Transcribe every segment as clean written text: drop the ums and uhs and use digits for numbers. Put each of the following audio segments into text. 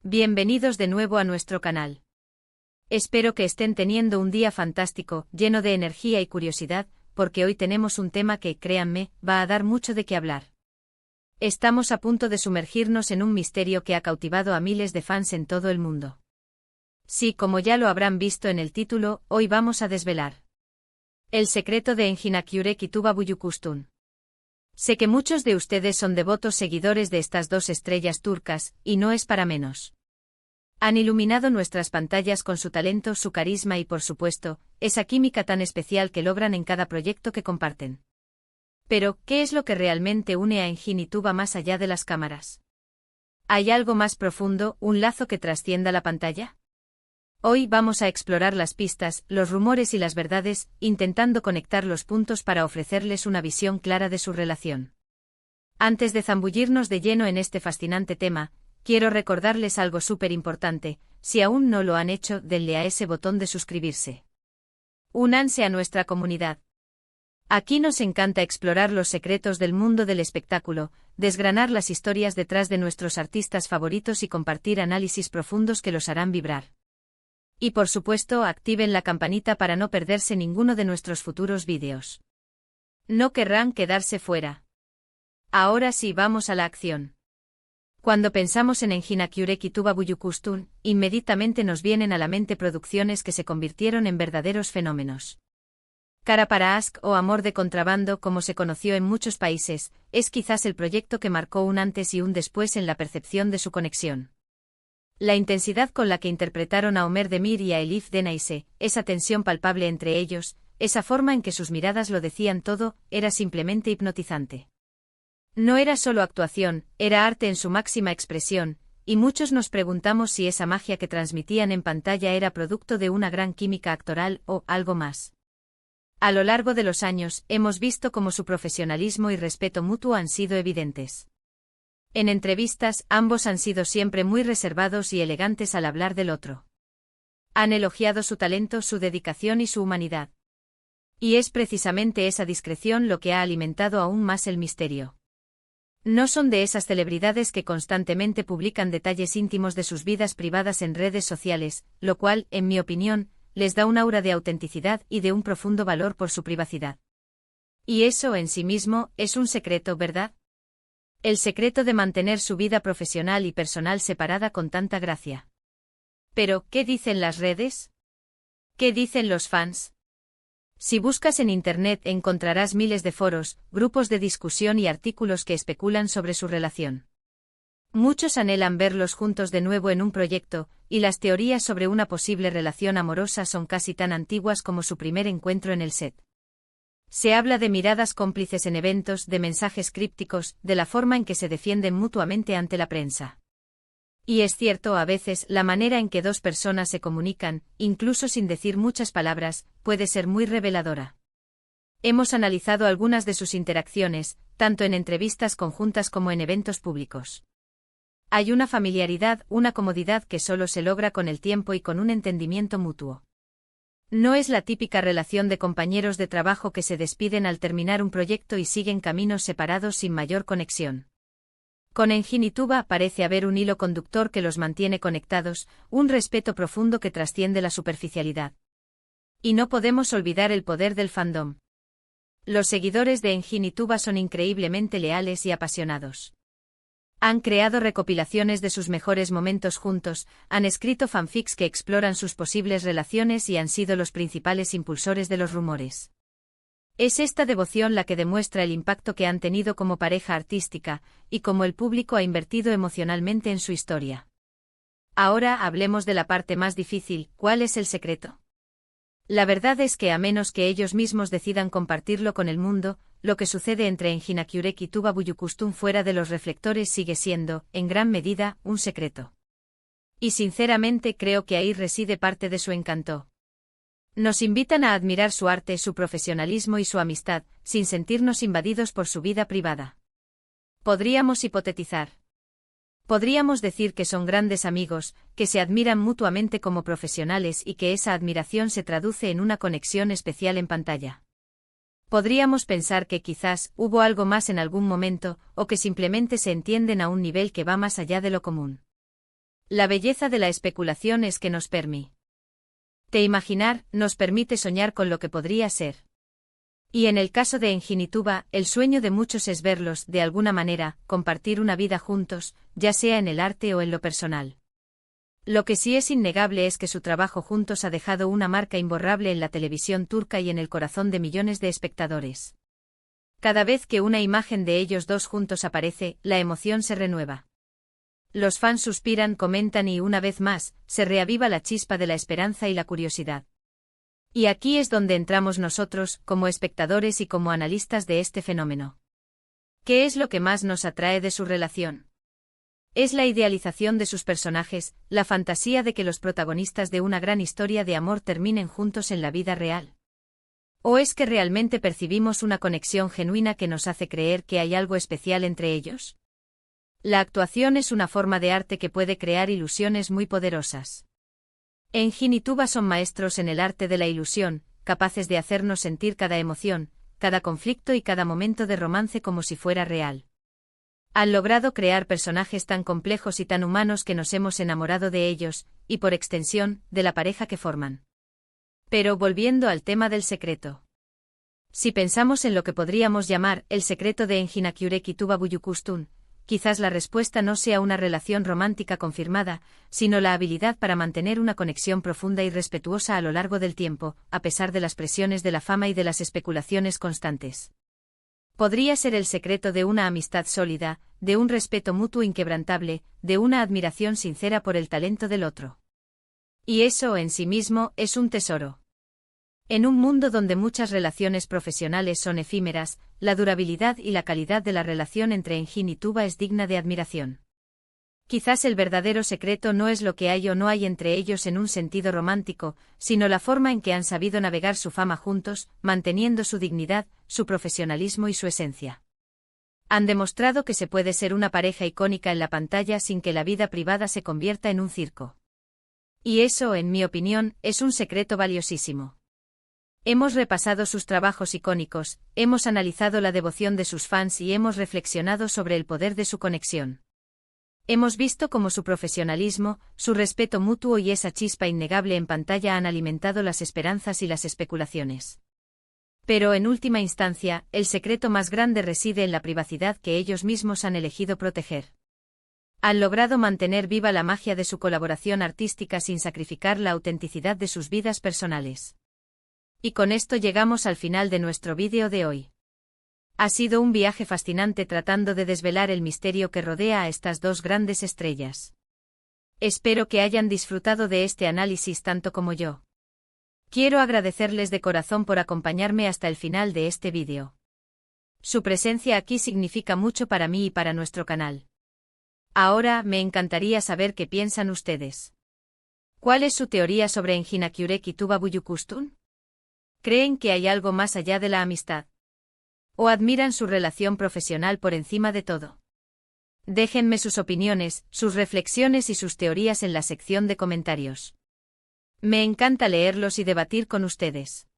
Bienvenidos de nuevo a nuestro canal. Espero que estén teniendo un día fantástico, lleno de energía y curiosidad, porque hoy tenemos un tema que, créanme, va a dar mucho de qué hablar. Estamos a punto de sumergirnos en un misterio que ha cautivado a miles de fans en todo el mundo. Sí, como ya lo habrán visto en el título, hoy vamos a desvelar el secreto de Enginakürek y Tuba Büyüküstün. Sé que muchos de ustedes son devotos seguidores de estas dos estrellas turcas, y no es para menos. Han iluminado nuestras pantallas con su talento, su carisma y, por supuesto, esa química tan especial que logran en cada proyecto que comparten. Pero, ¿qué es lo que realmente une a Engin y Tuba más allá de las cámaras? ¿Hay algo más profundo, un lazo que trascienda la pantalla? Hoy vamos a explorar las pistas, los rumores y las verdades, intentando conectar los puntos para ofrecerles una visión clara de su relación. Antes de zambullirnos de lleno en este fascinante tema, quiero recordarles algo súper importante: si aún no lo han hecho, denle a ese botón de suscribirse. Únanse a nuestra comunidad. Aquí nos encanta explorar los secretos del mundo del espectáculo, desgranar las historias detrás de nuestros artistas favoritos y compartir análisis profundos que los harán vibrar. Y por supuesto, activen la campanita para no perderse ninguno de nuestros futuros vídeos. No querrán quedarse fuera. Ahora sí, vamos a la acción. Cuando pensamos en Enginakürek y Tuba Büyüküstün, inmediatamente nos vienen a la mente producciones que se convirtieron en verdaderos fenómenos. Kara para Aşk o Amor de Contrabando, como se conoció en muchos países, es quizás el proyecto que marcó un antes y un después en la percepción de su conexión. La intensidad con la que interpretaron a Ömer Demir y a Elif Denayse, esa tensión palpable entre ellos, esa forma en que sus miradas lo decían todo, era simplemente hipnotizante. No era solo actuación, era arte en su máxima expresión, y muchos nos preguntamos si esa magia que transmitían en pantalla era producto de una gran química actoral o algo más. A lo largo de los años, hemos visto cómo su profesionalismo y respeto mutuo han sido evidentes. En entrevistas, ambos han sido siempre muy reservados y elegantes al hablar del otro. Han elogiado su talento, su dedicación y su humanidad. Y es precisamente esa discreción lo que ha alimentado aún más el misterio. No son de esas celebridades que constantemente publican detalles íntimos de sus vidas privadas en redes sociales, lo cual, en mi opinión, les da un aura de autenticidad y de un profundo valor por su privacidad. Y eso en sí mismo es un secreto, ¿verdad? El secreto de mantener su vida profesional y personal separada con tanta gracia. Pero, ¿qué dicen las redes? ¿Qué dicen los fans? Si buscas en Internet encontrarás miles de foros, grupos de discusión y artículos que especulan sobre su relación. Muchos anhelan verlos juntos de nuevo en un proyecto, y las teorías sobre una posible relación amorosa son casi tan antiguas como su primer encuentro en el set. Se habla de miradas cómplices en eventos, de mensajes crípticos, de la forma en que se defienden mutuamente ante la prensa. Y es cierto, a veces, la manera en que dos personas se comunican, incluso sin decir muchas palabras, puede ser muy reveladora. Hemos analizado algunas de sus interacciones, tanto en entrevistas conjuntas como en eventos públicos. Hay una familiaridad, una comodidad que solo se logra con el tiempo y con un entendimiento mutuo. No es la típica relación de compañeros de trabajo que se despiden al terminar un proyecto y siguen caminos separados sin mayor conexión. Con Engin y Tuba parece haber un hilo conductor que los mantiene conectados, un respeto profundo que trasciende la superficialidad. Y no podemos olvidar el poder del fandom. Los seguidores de Engin y Tuba son increíblemente leales y apasionados. Han creado recopilaciones de sus mejores momentos juntos, han escrito fanfics que exploran sus posibles relaciones y han sido los principales impulsores de los rumores. Es esta devoción la que demuestra el impacto que han tenido como pareja artística, y cómo el público ha invertido emocionalmente en su historia. Ahora hablemos de la parte más difícil: ¿cuál es el secreto? La verdad es que a menos que ellos mismos decidan compartirlo con el mundo, lo que sucede entre Enginakürek y Tuba Büyüküstün fuera de los reflectores sigue siendo, en gran medida, un secreto. Y sinceramente creo que ahí reside parte de su encanto. Nos invitan a admirar su arte, su profesionalismo y su amistad, sin sentirnos invadidos por su vida privada. Podríamos hipotetizar. Podríamos decir que son grandes amigos, que se admiran mutuamente como profesionales y que esa admiración se traduce en una conexión especial en pantalla. Podríamos pensar que quizás hubo algo más en algún momento, o que simplemente se entienden a un nivel que va más allá de lo común. La belleza de la especulación es que nos permite imaginar, nos permite soñar con lo que podría ser. Y en el caso de Enginituba, el sueño de muchos es verlos, de alguna manera, compartir una vida juntos, ya sea en el arte o en lo personal. Lo que sí es innegable es que su trabajo juntos ha dejado una marca imborrable en la televisión turca y en el corazón de millones de espectadores. Cada vez que una imagen de ellos dos juntos aparece, la emoción se renueva. Los fans suspiran, comentan y, una vez más, se reaviva la chispa de la esperanza y la curiosidad. Y aquí es donde entramos nosotros, como espectadores y como analistas de este fenómeno. ¿Qué es lo que más nos atrae de su relación? Es la idealización de sus personajes, la fantasía de que los protagonistas de una gran historia de amor terminen juntos en la vida real. ¿O es que realmente percibimos una conexión genuina que nos hace creer que hay algo especial entre ellos? La actuación es una forma de arte que puede crear ilusiones muy poderosas. Engin y Tuba son maestros en el arte de la ilusión, capaces de hacernos sentir cada emoción, cada conflicto y cada momento de romance como si fuera real. Han logrado crear personajes tan complejos y tan humanos que nos hemos enamorado de ellos, y por extensión, de la pareja que forman. Pero volviendo al tema del secreto. Si pensamos en lo que podríamos llamar el secreto de Engin Akyurek y Tuba Büyüküstün, quizás la respuesta no sea una relación romántica confirmada, sino la habilidad para mantener una conexión profunda y respetuosa a lo largo del tiempo, a pesar de las presiones de la fama y de las especulaciones constantes. Podría ser el secreto de una amistad sólida, de un respeto mutuo inquebrantable, de una admiración sincera por el talento del otro. Y eso en sí mismo es un tesoro. En un mundo donde muchas relaciones profesionales son efímeras, la durabilidad y la calidad de la relación entre Engin y Tuba es digna de admiración. Quizás el verdadero secreto no es lo que hay o no hay entre ellos en un sentido romántico, sino la forma en que han sabido navegar su fama juntos, manteniendo su dignidad, su profesionalismo y su esencia. Han demostrado que se puede ser una pareja icónica en la pantalla sin que la vida privada se convierta en un circo. Y eso, en mi opinión, es un secreto valiosísimo. Hemos repasado sus trabajos icónicos, hemos analizado la devoción de sus fans y hemos reflexionado sobre el poder de su conexión. Hemos visto cómo su profesionalismo, su respeto mutuo y esa chispa innegable en pantalla han alimentado las esperanzas y las especulaciones. Pero en última instancia, el secreto más grande reside en la privacidad que ellos mismos han elegido proteger. Han logrado mantener viva la magia de su colaboración artística sin sacrificar la autenticidad de sus vidas personales. Y con esto llegamos al final de nuestro vídeo de hoy. Ha sido un viaje fascinante tratando de desvelar el misterio que rodea a estas dos grandes estrellas. Espero que hayan disfrutado de este análisis tanto como yo. Quiero agradecerles de corazón por acompañarme hasta el final de este vídeo. Su presencia aquí significa mucho para mí y para nuestro canal. Ahora, me encantaría saber qué piensan ustedes. ¿Cuál es su teoría sobre Engin Akyurek y Tuba Büyüküstün? ¿Creen que hay algo más allá de la amistad? ¿O admiran su relación profesional por encima de todo? Déjenme sus opiniones, sus reflexiones y sus teorías en la sección de comentarios. Me encanta leerlos y debatir con ustedes.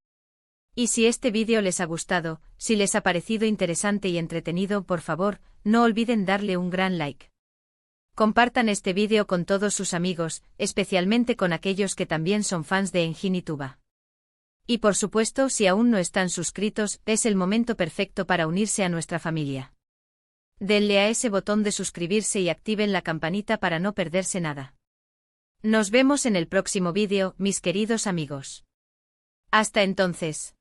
Y si este vídeo les ha gustado, si les ha parecido interesante y entretenido, por favor, no olviden darle un gran like. Compartan este vídeo con todos sus amigos, especialmente con aquellos que también son fans de Engin y Tuba. Y por supuesto, si aún no están suscritos, es el momento perfecto para unirse a nuestra familia. Denle a ese botón de suscribirse y activen la campanita para no perderse nada. Nos vemos en el próximo vídeo, mis queridos amigos. Hasta entonces.